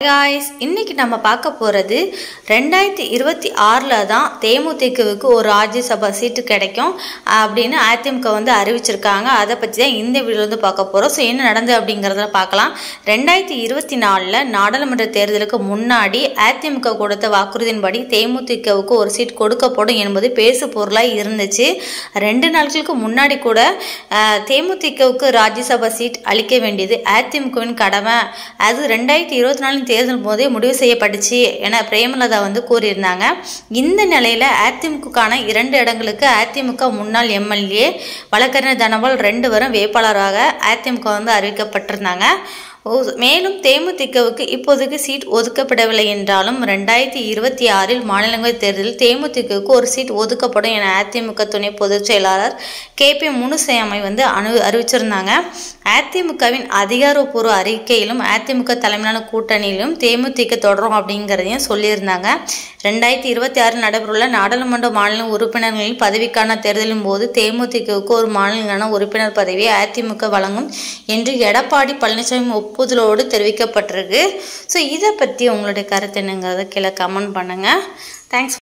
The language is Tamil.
गाइस இன்னைக்கு நம்ம பார்க்க போறது 2026ல தான் தேமுதிகவுக்கு ஒரு ராஜ்யசபா சீட் கிடைக்கும் அப்படினு அதிமுக வந்து அறிவிச்சிருக்காங்க. அத பத்தி தான் இந்த வீடியோல வந்து பார்க்க போறோம். சோ என்ன நடந்து அப்படிங்கறத பார்க்கலாம். 2024ல நாடாளுமன்ற தேர்தலுக்கு முன்னாடி அதிமுக கொடுத்த வாக்குறுதியின்படி தேமுதிகவுக்கு ஒரு சீட் கொடுக்கப்படும் என்பது பேசு பொருளா இருந்துச்சு. 2 நாட்களுக்கு முன்னாடி கூட தேமுதிகவுக்கு ராஜ்யசபா சீட் அளிக்க வேண்டியது அதிமுகவின் கடமை. அது 2024 தேர்தல் போதே முடிவு செய்யப்பட்டுச்சு என பிரேமலதா வந்து கூறியிருந்தாங்க. இந்த நிலையில அதிமுகக்கான 2 இடங்களுக்கு அதிமுக முன்னாள் எம்எல்ஏ வழக்கறிஞர் தனபால் 2 வரும் வேட்பாளராக அதிமுக வந்து அறிவிக்கப்பட்டிருந்தாங்க. மேலும் தேமுதிகவுக்கு இப்போதைக்கு சீட் ஒதுக்கப்படவில்லை என்றாலும் 2026இல் மாநிலங்களவை தேர்தலில் தேமுதிகவுக்கு ஒரு சீட் ஒதுக்கப்படும் என அதிமுக துணை பொதுச் செயலாளர் KP முனுசாமி வந்து அறிவிச்சிருந்தாங்க. அதிமுகவின் அதிகாரப்பூர்வ அறிக்கையிலும் அதிமுக தலைமையிலான கூட்டணியிலும் தேமுதிக தொடரும் அப்படிங்கிறதையும் சொல்லியிருந்தாங்க. 2026 நடைபெறவுள்ள நாடாளுமன்ற மாநில உறுப்பினர்களின் பதவிக்கான தேர்தலின் போது தேமுதிகவுக்கு ஒரு மாநில உறுப்பினர் பதவியை அதிமுக வழங்கும் என்று எடப்பாடி பழனிசாமி ஒப்புதலோடு தெரிவிக்கப்பட்டிருக்கு. ஸோ இதை பற்றி உங்களுடைய கருத்து என்னங்கிறத கீழே கமெண்ட் பண்ணுங்க. தேங்க்ஸ்.